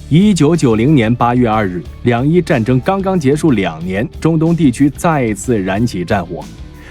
1990年8月2日，两伊战争刚刚结束2年，中东地区再次燃起战火。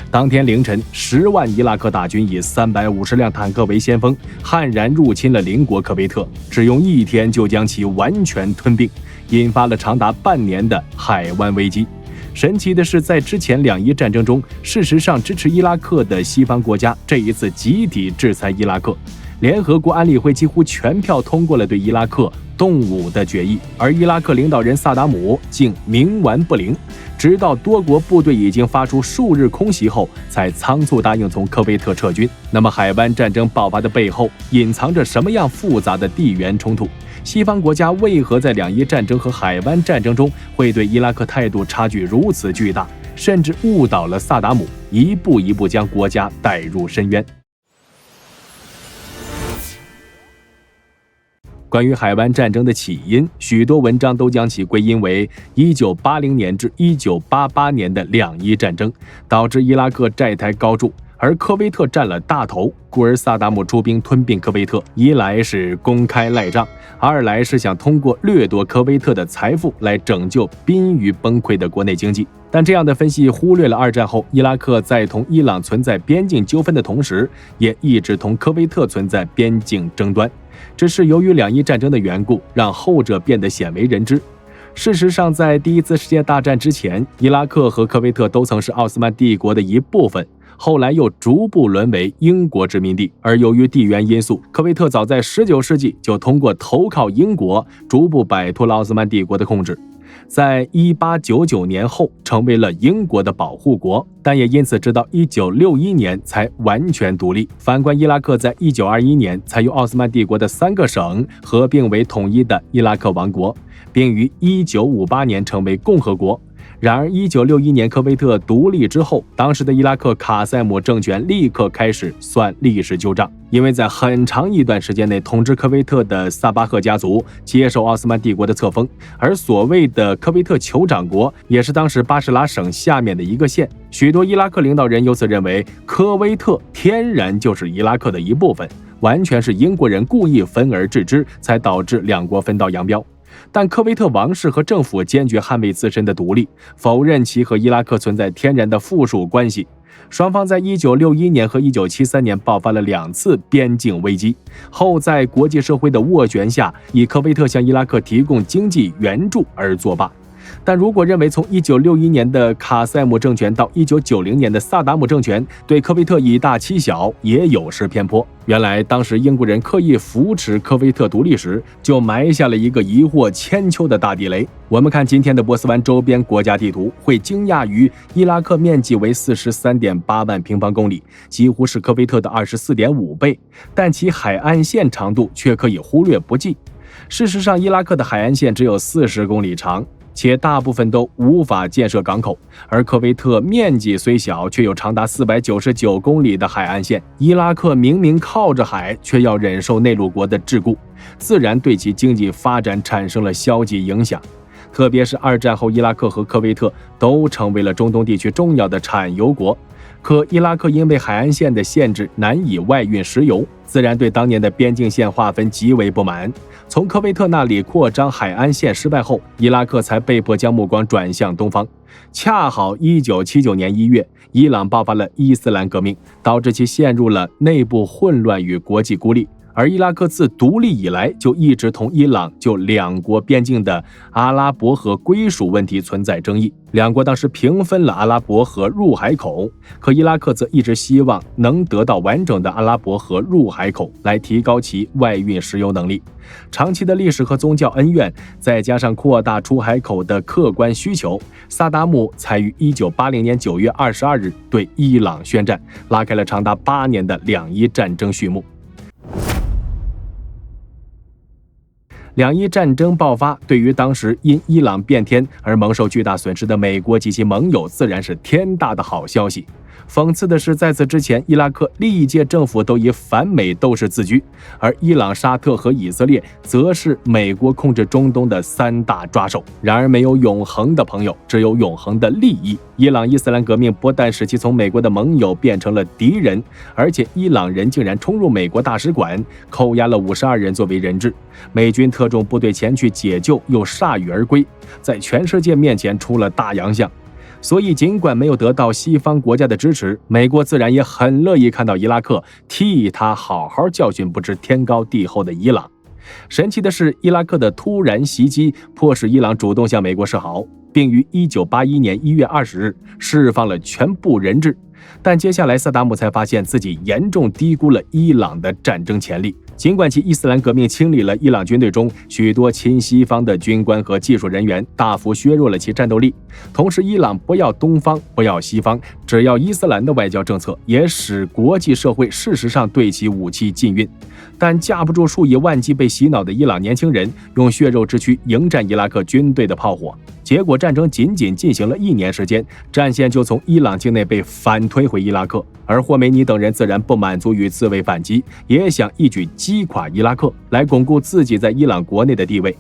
当天凌晨，10万伊拉克大军以350辆坦克为先锋，悍然入侵了邻国科威特，只用1天就将其完全吞并，引发了长达半年的海湾危机。神奇的是，在之前两伊战争中，事实上支持伊拉克的西方国家这一次集体制裁伊拉克，联合国安理会几乎全票通过了对伊拉克动武的决议，而伊拉克领导人萨达姆竟冥顽不灵，直到多国部队已经发出数日空袭后，才仓促答应从科威特撤军。那么海湾战争爆发的背后隐藏着什么样复杂的地缘冲突？西方国家为何在两伊战争和海湾战争中会对伊拉克态度差距如此巨大，甚至误导了萨达姆，一步一步将国家带入深渊？关于海湾战争的起因，许多文章都将其归因为1980年至1988年的两伊战争，导致伊拉克债台高筑，而科威特占了大头，故而萨达姆出兵吞并科威特，一来是公开赖账，二来是想通过掠夺科威特的财富来拯救濒于崩溃的国内经济。但这样的分析忽略了二战后伊拉克在同伊朗存在边境纠纷的同时，也一直同科威特存在边境争端，只是由于两伊战争的缘故，让后者变得鲜为人知。事实上，在第一次世界大战之前，伊拉克和科威特都曾是奥斯曼帝国的一部分，后来又逐步沦为英国殖民地。而由于地缘因素，科威特早在19世纪就通过投靠英国，逐步摆脱了奥斯曼帝国的控制，在1899年后成为了英国的保护国，但也因此直到1961年才完全独立。反观伊拉克，在1921年才由奥斯曼帝国的3个省合并为统一的伊拉克王国，并于1958年成为共和国。然而1961年科威特独立之后，当时的伊拉克卡塞姆政权立刻开始算历史旧账，因为在很长一段时间内，统治科威特的萨巴赫家族接受奥斯曼帝国的册封，而所谓的科威特酋长国也是当时巴士拉省下面的一个县。许多伊拉克领导人由此认为，科威特天然就是伊拉克的一部分，完全是英国人故意分而治之，才导致两国分道扬镳。但科威特王室和政府坚决捍卫自身的独立，否认其和伊拉克存在天然的附属关系。双方在1961年和1973年爆发了2次边境危机，后在国际社会的斡旋下，以科威特向伊拉克提供经济援助而作罢。但如果认为从1961年的卡塞姆政权到1990年的萨达姆政权对科威特以大欺小，也有失偏颇。原来当时英国人刻意扶持科威特独立时，就埋下了一个疑惑千秋的大地雷。我们看今天的波斯湾周边国家地图，会惊讶于伊拉克面积为 43.8 万平方公里，几乎是科威特的 24.5 倍，但其海岸线长度却可以忽略不计。事实上，伊拉克的海岸线只有40公里长，且大部分都无法建设港口，而科威特面积虽小，却有长达499公里的海岸线。伊拉克明明靠着海，却要忍受内陆国的桎梏，自然对其经济发展产生了消极影响。特别是二战后，伊拉克和科威特都成为了中东地区重要的产油国，可伊拉克因为海岸线的限制难以外运石油，自然对当年的边境线划分极为不满。从科威特那里扩张海岸线失败后，伊拉克才被迫将目光转向东方。恰好1979年1月，伊朗爆发了伊斯兰革命，导致其陷入了内部混乱与国际孤立。而伊拉克自独立以来就一直同伊朗就两国边境的阿拉伯河归属问题存在争议，两国当时平分了阿拉伯河入海口，可伊拉克则一直希望能得到完整的阿拉伯河入海口，来提高其外运石油能力。长期的历史和宗教恩怨，再加上扩大出海口的客观需求，萨达姆才于1980年9月22日对伊朗宣战，拉开了长达8年的两伊战争序幕。两伊战争爆发，对于当时因伊朗变天而蒙受巨大损失的美国及其盟友，自然是天大的好消息。讽刺的是，在此之前，伊拉克历届政府都以反美斗士自居，而伊朗、沙特和以色列则是美国控制中东的3大抓手。然而，没有永恒的朋友，只有永恒的利益。伊朗伊斯兰革命不但使其从美国的盟友变成了敌人，而且伊朗人竟然冲入美国大使馆，扣押了52人作为人质。美军特种部队前去解救，又铩羽而归，在全世界面前出了大洋相。所以尽管没有得到西方国家的支持，美国自然也很乐意看到伊拉克替他好好教训不知天高地厚的伊朗。神奇的是，伊拉克的突然袭击迫使伊朗主动向美国示好，并于1981年1月20日释放了全部人质。但接下来萨达姆才发现自己严重低估了伊朗的战争潜力。尽管其伊斯兰革命清理了伊朗军队中许多亲西方的军官和技术人员，大幅削弱了其战斗力，同时伊朗不要东方不要西方，只要伊斯兰的外交政策，也使国际社会事实上对其武器禁运。但架不住数以万计被洗脑的伊朗年轻人用血肉之躯迎战伊拉克军队的炮火，结果战争仅仅进行了1年时间，战线就从伊朗境内被反推回伊拉克。而霍梅尼等人自然不满足于自卫反击，也想一举击垮伊拉克，来巩固自己在伊朗国内的地位。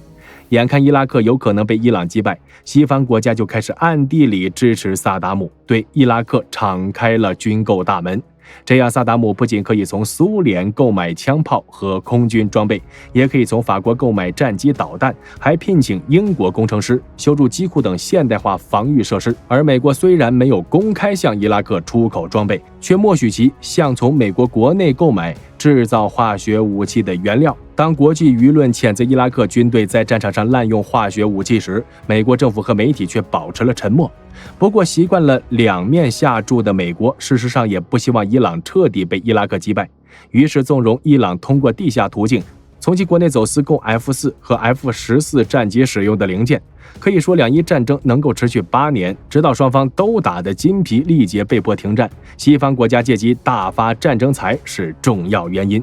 眼看伊拉克有可能被伊朗击败，西方国家就开始暗地里支持萨达姆，对伊拉克敞开了军购大门。这样萨达姆不仅可以从苏联购买枪炮和空军装备，也可以从法国购买战机导弹，还聘请英国工程师修筑机库等现代化防御设施。而美国虽然没有公开向伊拉克出口装备，却默许其向从美国国内购买制造化学武器的原料。当国际舆论谴责伊拉克军队在战场上滥用化学武器时，美国政府和媒体却保持了沉默。不过习惯了两面下注的美国，事实上也不希望伊朗彻底被伊拉克击败，于是纵容伊朗通过地下途径从其国内走私供 F4 和 F14 战机使用的零件。可以说两伊战争能够持续8年，直到双方都打得筋疲力竭被迫停战。西方国家借机大发战争财是重要原因。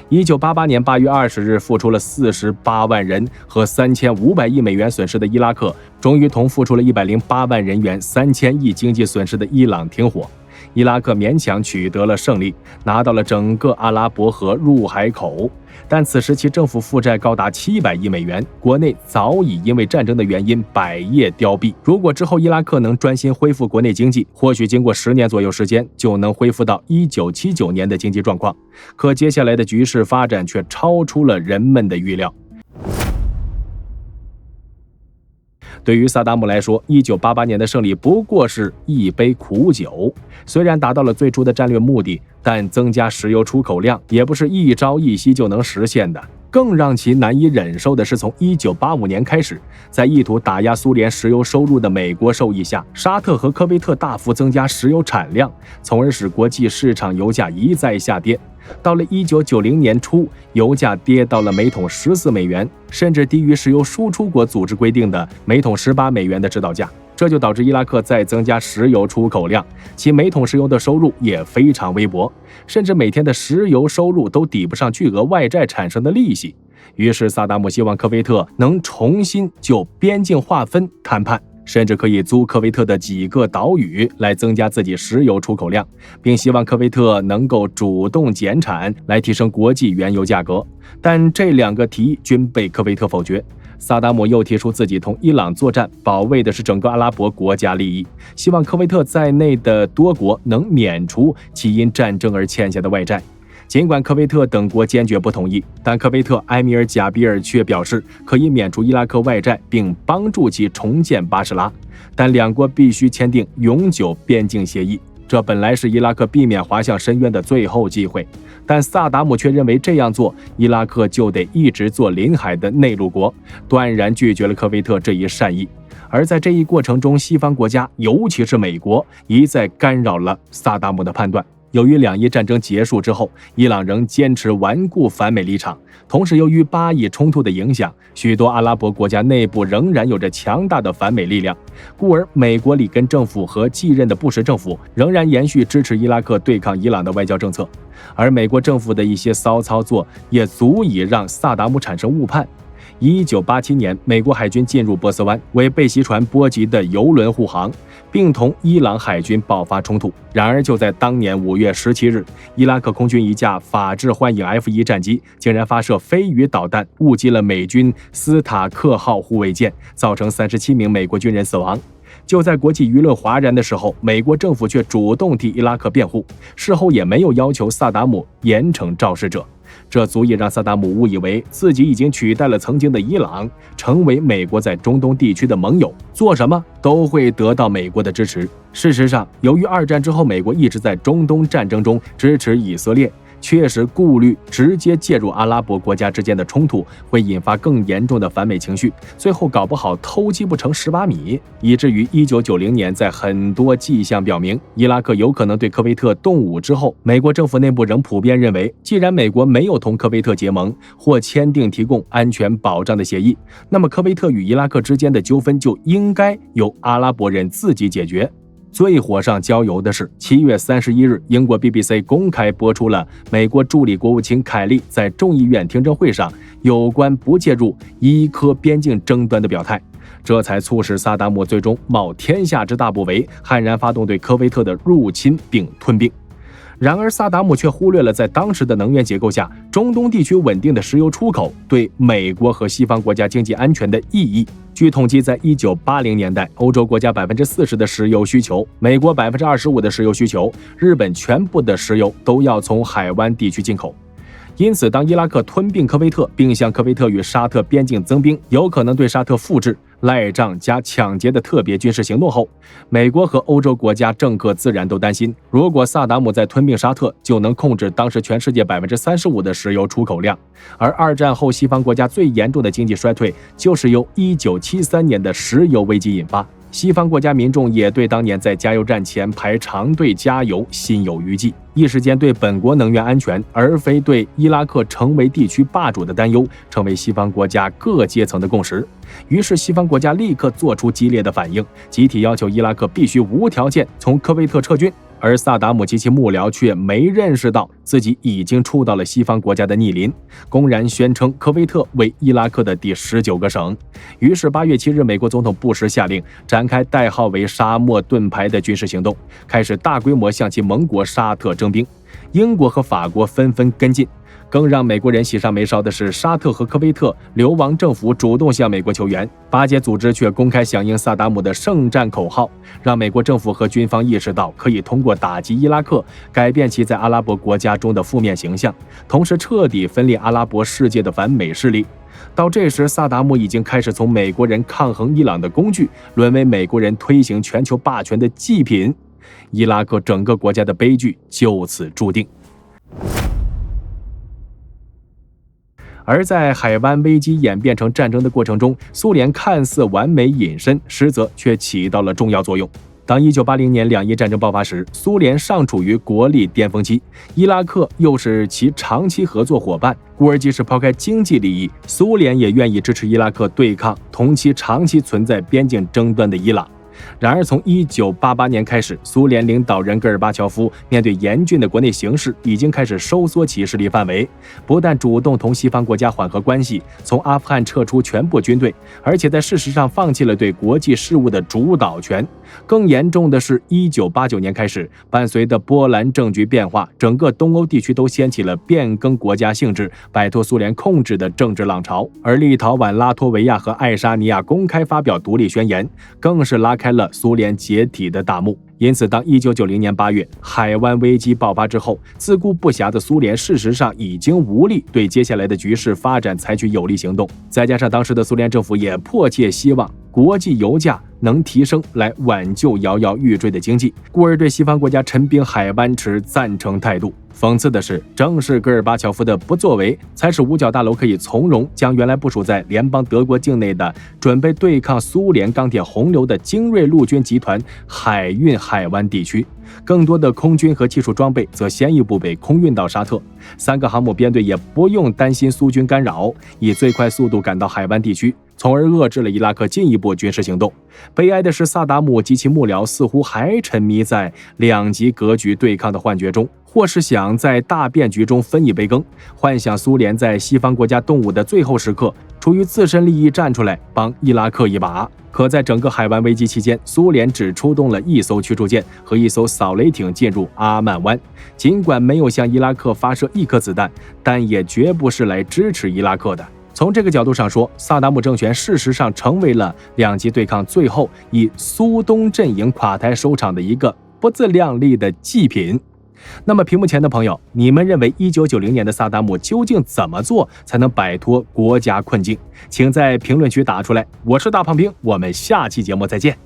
1988年8月20日，付出了48万人和3500亿美元损失的伊拉克，终于同付出了108万人元、3000亿经济损失的伊朗停火。伊拉克勉强取得了胜利，拿到了整个阿拉伯河入海口，但此时其政府负债高达700亿美元，国内早已因为战争的原因百业凋敝。如果之后伊拉克能专心恢复国内经济，或许经过10年左右时间就能恢复到1979年的经济状况。可接下来的局势发展却超出了人们的预料。对于萨达姆来说，1988年的胜利不过是一杯苦酒。虽然达到了最初的战略目的，但增加石油出口量也不是一朝一夕就能实现的。更让其难以忍受的是，从1985年开始，在意图打压苏联石油收入的美国授意下，沙特和科威特大幅增加石油产量，从而使国际市场油价一再下跌。到了1990年初，油价跌到了每桶14美元，甚至低于石油输出国组织规定的每桶18美元的指导价。这就导致伊拉克再增加石油出口量，其每桶石油的收入也非常微薄，甚至每天的石油收入都抵不上巨额外债产生的利息。于是萨达姆希望科威特能重新就边境划分谈判，甚至可以租科威特的几个岛屿来增加自己石油出口量，并希望科威特能够主动减产来提升国际原油价格。但这2个提议均被科威特否决。萨达姆又提出自己同伊朗作战，保卫的是整个阿拉伯国家利益，希望科威特在内的多国能免除其因战争而欠下的外债。尽管科威特等国坚决不同意，但科威特埃米尔贾比尔却表示可以免除伊拉克外债，并帮助其重建巴士拉，但2国必须签订永久边境协议。这本来是伊拉克避免滑向深渊的最后机会，但萨达姆却认为这样做，伊拉克就得一直做临海的内陆国，断然拒绝了科威特这一善意。而在这一过程中，西方国家，尤其是美国，一再干扰了萨达姆的判断。由于两伊战争结束之后，伊朗仍坚持顽固反美立场，同时由于巴以冲突的影响，许多阿拉伯国家内部仍然有着强大的反美力量，故而美国里根政府和继任的布什政府仍然延续支持伊拉克对抗伊朗的外交政策，而美国政府的一些骚操作也足以让萨达姆产生误判。1987年，美国海军进入波斯湾，为被袭船波及的油轮护航，并同伊朗海军爆发冲突。然而，就在当年5月17日，伊拉克空军一架法制幻影 F1战机竟然发射飞鱼导弹，误击了美军斯塔克号护卫舰，造成37名美国军人死亡。就在国际舆论哗然的时候，美国政府却主动替伊拉克辩护，事后也没有要求萨达姆严惩肇事者。这足以让萨达姆误以为自己已经取代了曾经的伊朗，成为美国在中东地区的盟友，做什么都会得到美国的支持。事实上，由于二战之后美国一直在中东战争中支持以色列，确实顾虑直接介入阿拉伯国家之间的冲突会引发更严重的反美情绪，最后搞不好偷鸡不成蚀把米，以至于1990年在很多迹象表明伊拉克有可能对科威特动武之后，美国政府内部仍普遍认为，既然美国没有同科威特结盟或签订提供安全保障的协议，那么科威特与伊拉克之间的纠纷就应该由阿拉伯人自己解决。最火上浇油的是7月31日，英国 BBC 公开播出了美国助理国务卿凯利在众议院听证会上有关不介入伊科边境争端的表态，这才促使萨达姆最终冒天下之大不韪，悍然发动对科威特的入侵并吞并。然而萨达姆却忽略了在当时的能源结构下，中东地区稳定的石油出口对美国和西方国家经济安全的意义。据统计，在1980年代，欧洲国家40%的石油需求，美国25%的石油需求，日本全部的石油都要从海湾地区进口。因此，当伊拉克吞并科威特，并向科威特与沙特边境增兵，有可能对沙特复制赖账加抢劫的特别军事行动后，美国和欧洲国家政客自然都担心，如果萨达姆在吞并沙特，就能控制当时全世界35%的石油出口量。而二战后西方国家最严重的经济衰退，就是由1973年的石油危机引发。西方国家民众也对当年在加油站前排长队加油心有余悸，一时间对本国能源安全而非对伊拉克成为地区霸主的担忧，成为西方国家各阶层的共识。于是西方国家立刻做出激烈的反应，集体要求伊拉克必须无条件从科威特撤军。而萨达姆及其幕僚却没认识到自己已经触到了西方国家的逆鳞，公然宣称科威特为伊拉克的第19个省。于是8月7日，美国总统布什下令展开代号为沙漠盾牌的军事行动，开始大规模向其盟国沙特征兵。英国和法国纷纷跟进。更让美国人喜上眉梢的是，沙特和科威特流亡政府主动向美国求援，巴解组织却公开响应萨达姆的圣战口号，让美国政府和军方意识到可以通过打击伊拉克改变其在阿拉伯国家中的负面形象，同时彻底分裂阿拉伯世界的反美势力。到这时，萨达姆已经开始从美国人抗衡伊朗的工具，沦为美国人推行全球霸权的祭品。伊拉克整个国家的悲剧就此注定。而在海湾危机演变成战争的过程中，苏联看似完美隐身，实则却起到了重要作用。当1980年两伊战争爆发时，苏联尚处于国力巅峰期，伊拉克又是其长期合作伙伴，故而即使抛开经济利益，苏联也愿意支持伊拉克对抗同其长期存在边境争端的伊朗。然而从1988年开始，苏联领导人戈尔巴乔夫面对严峻的国内形势，已经开始收缩其势力范围，不但主动同西方国家缓和关系，从阿富汗撤出全部军队，而且在事实上放弃了对国际事务的主导权。更严重的是，1989年开始，伴随着波兰政局变化，整个东欧地区都掀起了变更国家性质、摆脱苏联控制的政治浪潮。而立陶宛、拉脱维亚和爱沙尼亚公开发表独立宣言，更是拉开了苏联解体的大幕。因此，当1990年8月海湾危机爆发之后，自顾不暇的苏联事实上已经无力对接下来的局势发展采取有力行动。再加上当时的苏联政府也迫切希望国际油价能提升来挽救摇摇欲坠的经济，故而对西方国家陈兵海湾持赞成态度。讽刺的是，正是戈尔巴乔夫的不作为，才使五角大楼可以从容将原来部署在联邦德国境内的准备对抗苏联钢铁洪流的精锐陆军集团海运海湾地区。更多的空军和技术装备则先一步被空运到沙特，3个航母编队也不用担心苏军干扰，以最快速度赶到海湾地区，从而遏制了伊拉克进一步军事行动。悲哀的是，萨达姆及其幕僚似乎还沉迷在两极格局对抗的幻觉中，或是想在大变局中分一杯羹，幻想苏联在西方国家动武的最后时刻，出于自身利益站出来帮伊拉克一把。可在整个海湾危机期间，苏联只出动了1艘驱逐舰和1艘扫雷艇进入阿曼湾，尽管没有向伊拉克发射1颗子弹，但也绝不是来支持伊拉克的。从这个角度上说，萨达姆政权事实上成为了两极对抗最后以苏东阵营垮台收场的一个不自量力的祭品。那么屏幕前的朋友，你们认为1990年的萨达姆究竟怎么做才能摆脱国家困境？请在评论区打出来。我是大胖兵，我们下期节目再见。